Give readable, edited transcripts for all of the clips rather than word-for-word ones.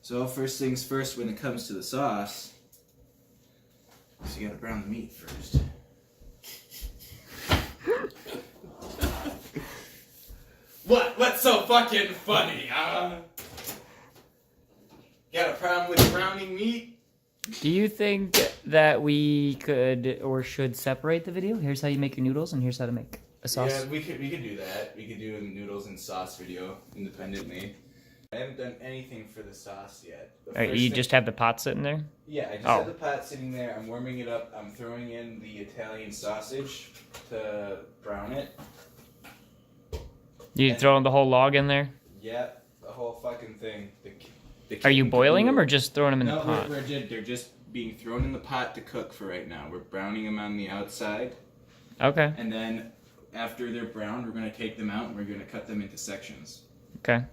So first things first when it comes to the sauce, so you gotta brown the meat first. What's so fucking funny, huh? Got a problem with browning meat? Do you think that we could or should separate the video? Here's how you make your noodles, and here's how to make a sauce. Yeah, we could do that. We could do a noodles and sauce video independently. I haven't done anything for the sauce yet. Alright, you just have the pot sitting there? Yeah, I just have the pot sitting there. I'm warming it up. I'm throwing in the Italian sausage to brown it. You throwing the whole log in there? Yeah, the whole fucking thing. Are you boiling them or just throwing them in the pot? No, they're just being thrown in the pot to cook for right now. We're browning them on the outside. Okay. And then after they're browned, we're going to take them out and we're going to cut them into sections. Okay.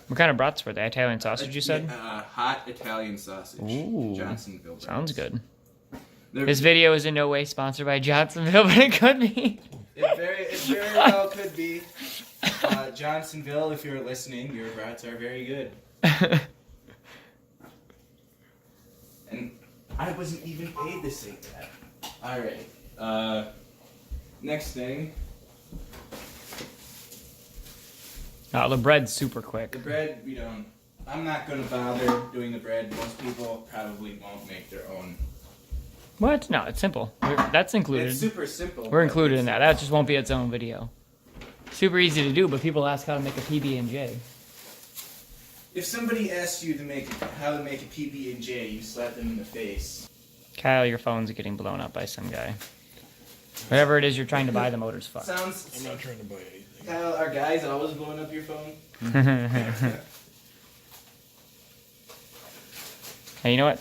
What kind of brats were they? Italian sausage, you said? Hot Italian sausage. Ooh. Johnsonville brats. Sounds good. This video is in no way sponsored by Johnsonville, but it could be. It very well could be. Johnsonville, if you're listening, your brats are very good. And I wasn't even paid to say that. Alright. Next thing. The bread's super quick. The bread, I'm not going to bother doing the bread. Most people probably won't make their own. What? No, it's simple. That's included. It's super simple. We're included in that. That just won't be its own video. Super easy to do, but people ask how to make a PB&J. If somebody asks you how to make a PB&J, you slap them in the face. Kyle, your phone's getting blown up by some guy. Whatever it is you're trying to buy, the motor's fucked. I'm not trying to buy anything. Kyle, are guys always blowing up your phone? Hey, you know what?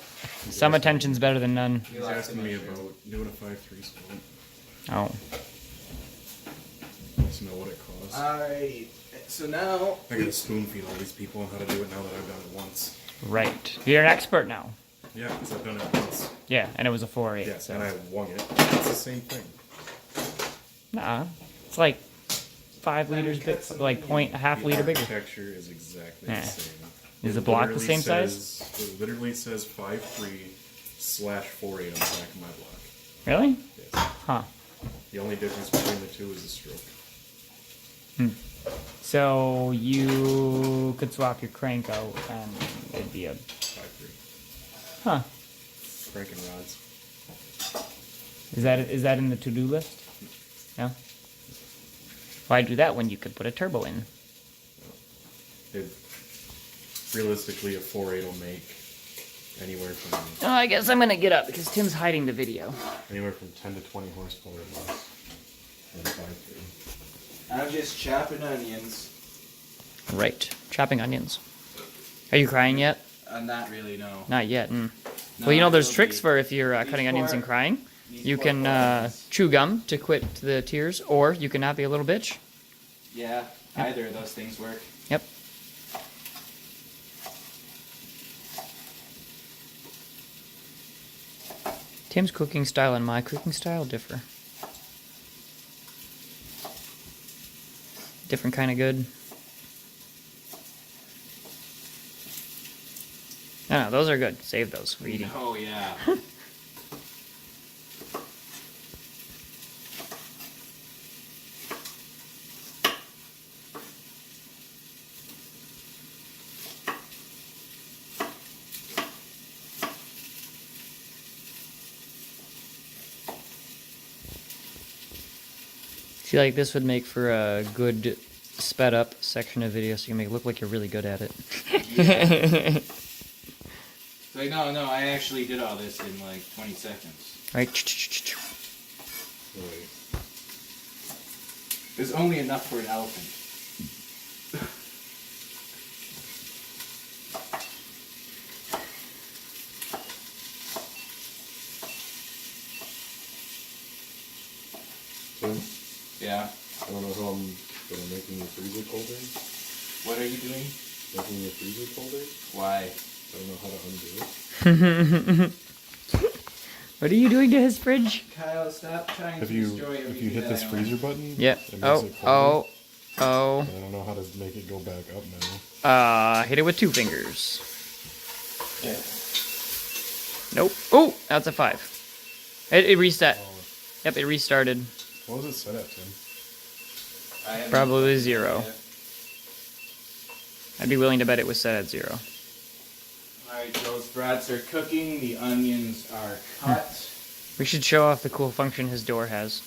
Some attention's better than none. He's asking me about doing a 5-3 spoon. Oh. Wants to know what it costs. Alright, so now... I gotta spoon feed all these people on how to do it now that I've done it once. Right. You're an expert now. Yeah, because I've done it once. Yeah, and it was a 4-8. Yeah, so. and I won it. It's the same thing. Nah. It's like 5 liters, like a half liter bigger. The texture is exactly the same. Is the block the same size? It literally says 5.3/4.8 on the back of my block. Really? Yes. Huh. The only difference between the two is the stroke. So you could swap your crank out and it'd be a 5.3. Huh. Cranking rods. Is that in the to-do list? No? Why do that when you could put a turbo in? Realistically, a 4.8 will make anywhere from... Oh, I guess I'm gonna get up because Tim's hiding the video. Anywhere from 10 to 20 horsepower less than 5.3. I'm just chopping onions. Right. Chopping onions. Are you crying yet? Not really, no. Not yet. No, Well, you know there's I will tricks be. for if you're cutting onions and crying. You can chew gum to quit the tears, or you can not be a little bitch. Yeah, either of those things work. Yep. Tim's cooking style and my cooking style differ. Different kind of good. No, those are good. Save those for eating. Oh, yeah. See, like this would make for a good sped up section of video, so you can make it look like you're really good at it. Yeah. Like, no, I actually did all this in like 20 seconds. Right? Right. There's only enough for an elephant. Tim, Yeah. I don't know how I'm gonna make your freezer colder. What are you doing? Making your freezer colder? Why? I don't know how to undo it. What are you doing to his fridge? Kyle, stop trying If to you destroy everything. hit this freezer button, Yeah. it makes Oh, it colder. Oh. I don't know how to make it go back up now. Hit it with 2 fingers. Nope. Oh, that's a 5. It reset. Oh, Yep, it restarted. what was it set at, Tim? I haven't Probably looked at 0. it yet. I'd be willing to bet it was set at 0. Alright, those brats are cooking. The onions are cut. We should show off the cool function his door has.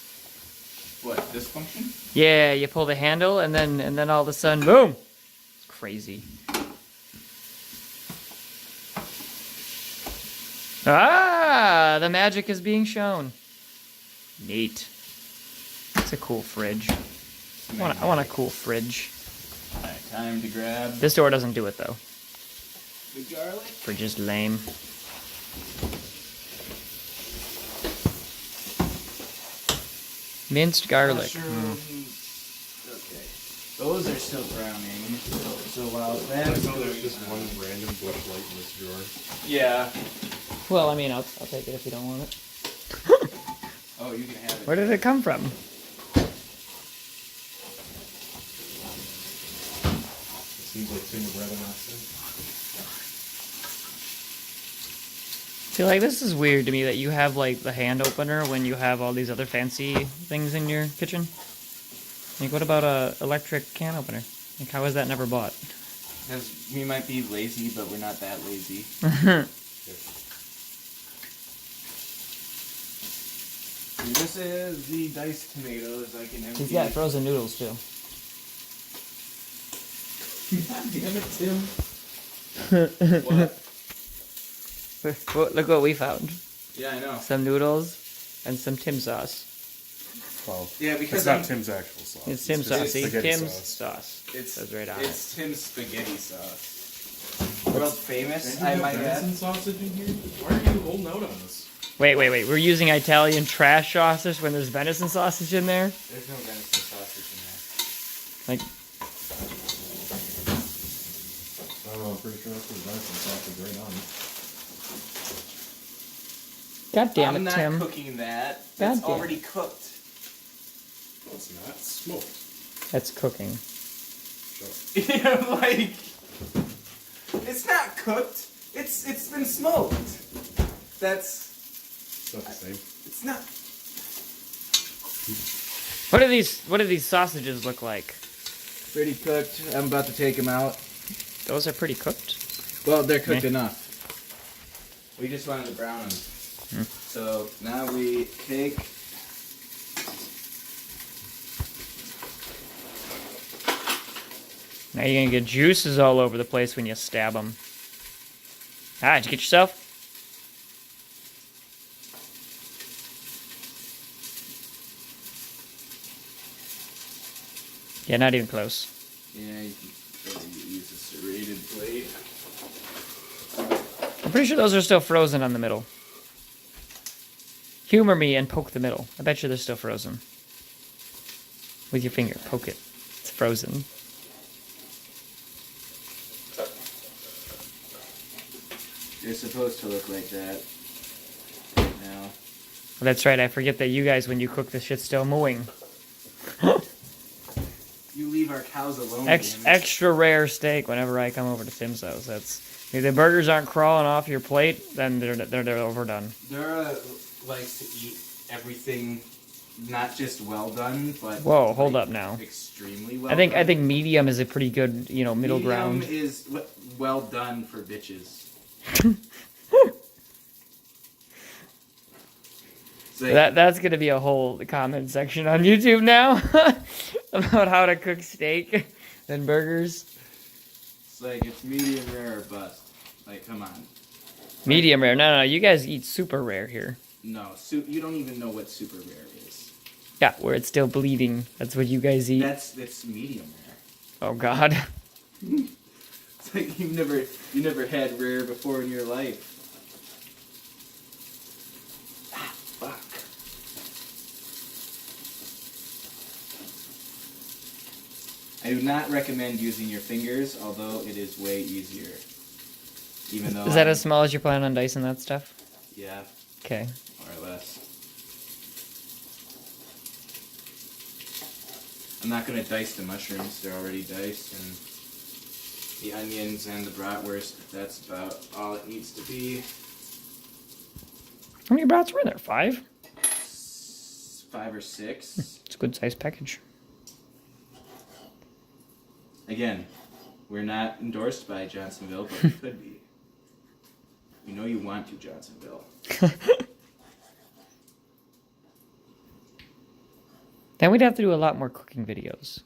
What, this function? Yeah, you pull the handle and then all of a sudden, boom! It's crazy. Ah, the magic is being shown. Neat. It's a cool fridge. I want a cool fridge. Alright, time to grab This door doesn't do it though. the garlic. Fridge is lame. Minced garlic. Mushrooms. Okay. Those are still browning. So while then. I know there's just one random bush light in this drawer. Yeah. Well, I mean, I'll take it if you don't want it. Oh, you can have it. Where did it come from? It seems like Tim would rather not say. See, like, this is weird to me that you have, like, the hand opener when you have all these other fancy things in your kitchen. Like, what about a electric can opener? Like, how is that never bought? Because we might be lazy, but we're not that lazy. This is the diced tomatoes. I can empty. He's got frozen noodles, too. God damn it, Tim. What? Look what we found. Yeah, I know. Some noodles and some Tim sauce. Well, Yeah, because it's not I'm- Tim's actual sauce. It's Tim just sauce. See? spaghetti Tim's sauce. sauce. It's Says right on It's Tim's spaghetti sauce. World famous, I might add. sausage in here? Why are you holding out on us? Wait. We're using Italian trash sausage when there's venison sausage in there? There's no venison sausage in there. Like, I don't know, I'm pretty sure that's what venison sausage right on it. God damn I'm it, not Tim. cooking that. God It's damn. already cooked. No, it's not. It's smoked. That's cooking. Shut up. Yeah, like it's not cooked. It's been smoked. That's It's not the same. it's not. What do these sausages look like? Pretty cooked. I'm about to take them out. Those are pretty cooked. Well, they're cooked Meh. enough. We just wanted to brown them. Hmm. So now we take. Now you're gonna get juices all over the place when you stab them. Ah, did you get yourself? Yeah, not even close. Yeah, you can use a serrated blade. I'm pretty sure those are still frozen on the middle. Humor me and poke the middle. I bet you they're still frozen. With your finger, poke it. It's frozen. They're supposed to look like that right now. Well, that's right, I forget that you guys, when you cook this shit's still mooing. You leave our cows alone. damn it. Extra rare steak whenever I come over to Tim's house. That's if the burgers aren't crawling off your plate, then they're overdone. Dara likes to eat everything, not just well done, but Whoa, hold up now. extremely well. I think done. medium is a pretty good, middle ground. Medium is well done for bitches. It's like, That's gonna be a whole comment section on YouTube now about how to cook steak and burgers. it's like it's medium rare or bust. Like, come on. Medium rare. No, you guys eat super rare here. No, you don't even know what super rare is. Yeah, where it's still bleeding. That's what you guys eat. That's medium rare. Oh God. It's like you never had rare before in your life. Ah, fuck. I do not recommend using your fingers, although it is way easier. Even though Is that as small as you plan on dicing that stuff? yeah, Okay. more or less. I'm not gonna dice the mushrooms, they're already diced, and the onions and the bratwurst, that's about all it needs to be. How many brats were in there? 5? 5 or 6. It's a good sized package. Again, we're not endorsed by Johnsonville, but we could be. We know you want to, Johnsonville. Then we'd have to do a lot more cooking videos.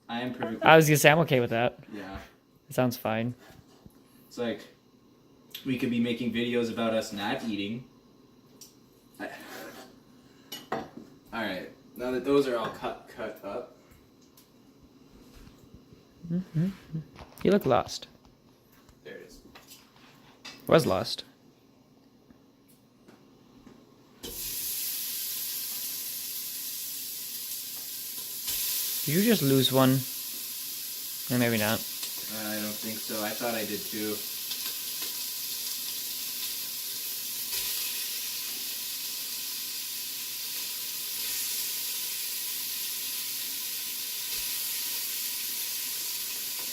I am perfectly. I was gonna say I'm okay with that. Yeah. It sounds fine. It's like we could be making videos about us not eating. Alright, now that those are all cut up. You look lost. There it is. Was lost. Did you just lose one? Or maybe not. I don't think so. I thought I did too.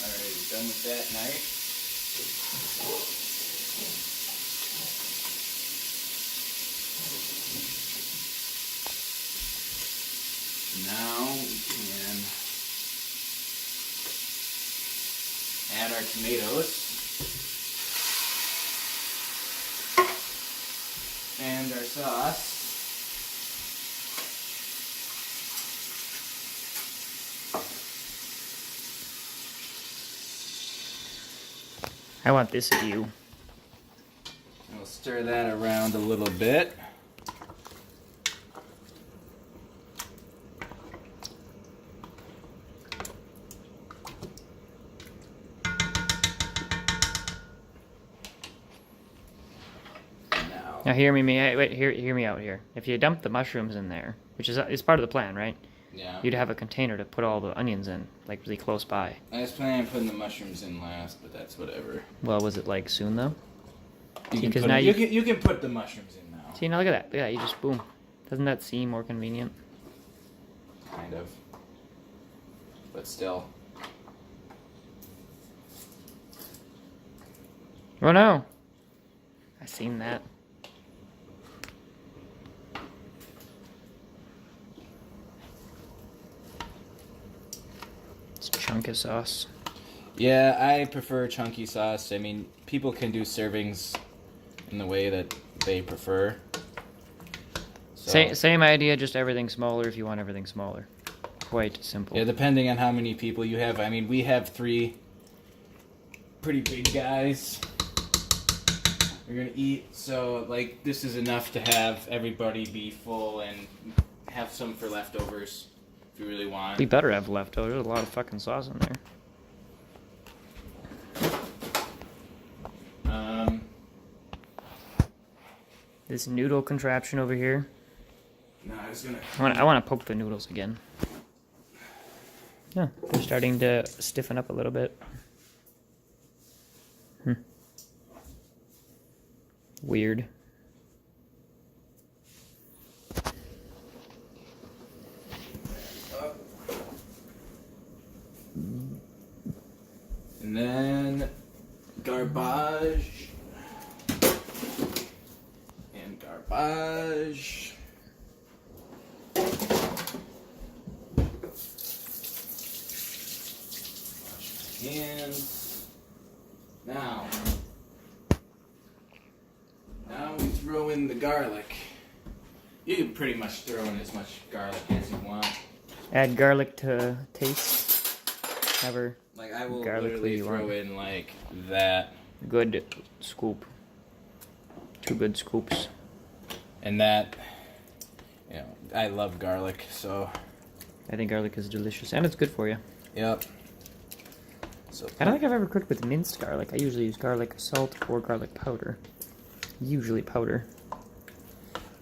Alright, you done with that knife? Now we can add our tomatoes and our sauce. I want this view. And we'll stir that around a little bit. Now hear me, wait, hear me out here. If you dump the mushrooms in there, which is it's part of the plan, right? Yeah. You'd have a container to put all the onions in, like really close by. I was planning on putting the mushrooms in last, but that's whatever. Well, was it like soon though? You See, can, 'cause put now you, can, you can put the mushrooms in now. See, now look at that. Look at that. You just boom. Doesn't that seem more convenient? Kind of. But still. Oh no! I seen that. It's chunk of sauce. Yeah, I prefer chunky sauce. I mean, people can do servings in the way that they prefer. So, Same idea, just everything smaller if you want everything smaller. Quite simple. yeah, depending on how many people you have. I mean, we have 3 pretty big guys we're gonna eat, so like this is enough to have everybody be full and have some for leftovers if you really want. We better have leftovers. There's a lot of fucking sauce in there. This noodle contraption over here. No, I was gonna. I want to poke the noodles again. Yeah, they're starting to stiffen up a little bit. Weird. And then garbage. And garbage. Wash my hands. Now we throw in the garlic. You can pretty much throw in as much garlic as you want. Add garlic to taste. However, Like I will garlic literally you throw want. in like that. Good scoop. 2 good scoops. And that, you know, I love garlic, so. I think garlic is delicious and it's good for you. Yep. So I don't think I've ever cooked with minced garlic. I usually use garlic salt or garlic powder. Usually powder.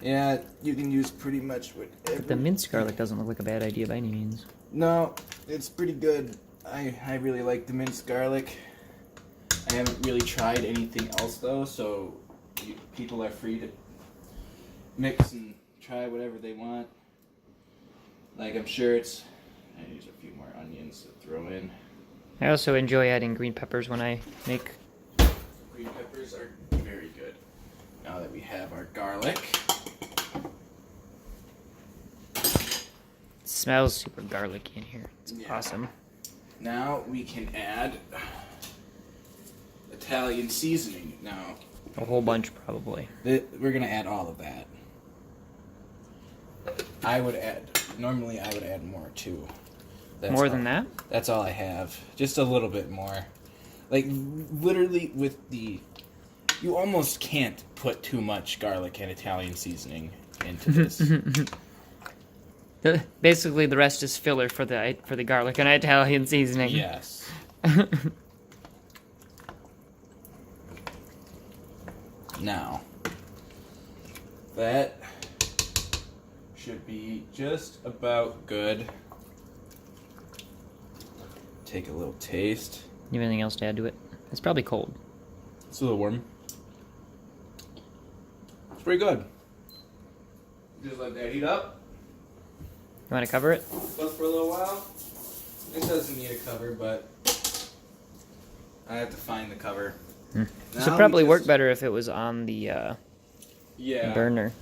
yeah, you can use pretty much whatever. But the minced garlic doesn't look like a bad idea by any means. No, it's pretty good. I really like the minced garlic. I haven't really tried anything else though, so people are free to mix and try whatever they want. Like I'm sure it's I need a few more onions to throw in. I also enjoy adding green peppers when I make. Green peppers are very good. Now that we have our garlic. It smells super garlicky in here. It's Yeah. awesome. Now we can add Italian seasoning. Now, A whole bunch, probably. we're gonna add all of that. Normally I would add more too. More than that? That's all I have. Just a little bit more. Like, literally with you almost can't put too much garlic and Italian seasoning into this. Basically, the rest is filler for the garlic and Italian seasoning. Yes. Now, that should be just about good. Take a little taste. You have anything else to add to it? It's probably cold. It's a little warm. It's pretty good. Just let that heat up. You want to cover it? Cook for a little while. This doesn't need a cover, but I have to find the cover. This would probably work better if it was on the burner.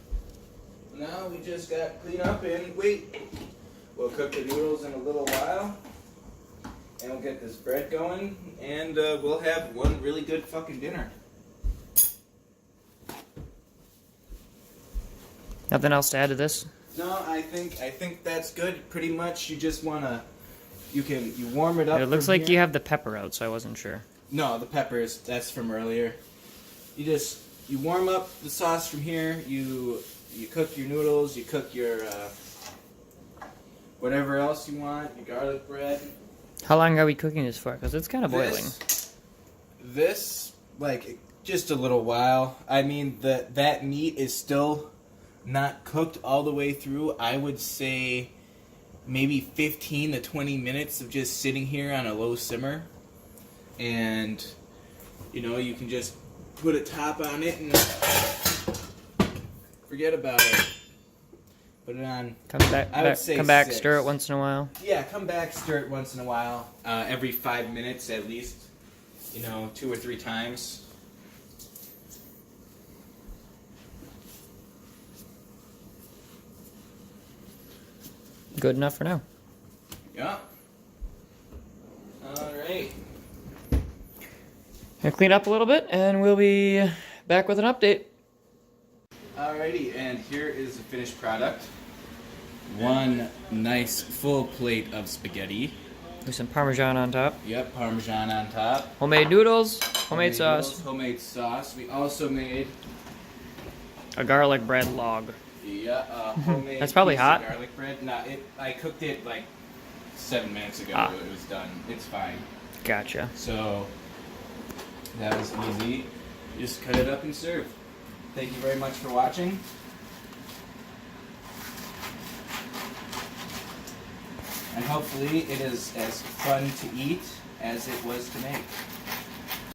Now we just got to clean up and wait. We'll cook the noodles in a little while. And we'll get this bread going. And we'll have one really good fucking dinner. Nothing else to add to this? No, I think that's good. Pretty much you just wanna you warm it up. It looks from like here. you have the pepper out, so I wasn't sure. No, the peppers, that's from earlier. You warm up the sauce from here, you cook your noodles, you cook your whatever else you want, your garlic bread. How long are we cooking this for? Because it's kind of boiling. This, like, just a little while. I mean, that meat is still not cooked all the way through. I would say maybe 15 to 20 minutes of just sitting here on a low simmer. And, you can just put a top on it and forget about it. Put it on. I would say come back, 6. stir it once in a while. Yeah, come back, stir it once in a while. Every 5 minutes at least. 2 or 3 times. Good enough for now. Yeah. Alright. Gonna clean up a little bit, and we'll be back with an update. Alrighty, and here is the finished product. One nice full plate of spaghetti. With some Parmesan on top. Yep, Parmesan on top. Homemade noodles, homemade sauce. Noodles, homemade sauce. We also made A garlic bread log. homemade That's probably piece of hot. garlic bread. No, I cooked it like 7 minutes ago. Ah. It was done. It's fine. Gotcha. So that was easy. Just cut it up and serve. Thank you very much for watching. And hopefully it is as fun to eat as it was to make.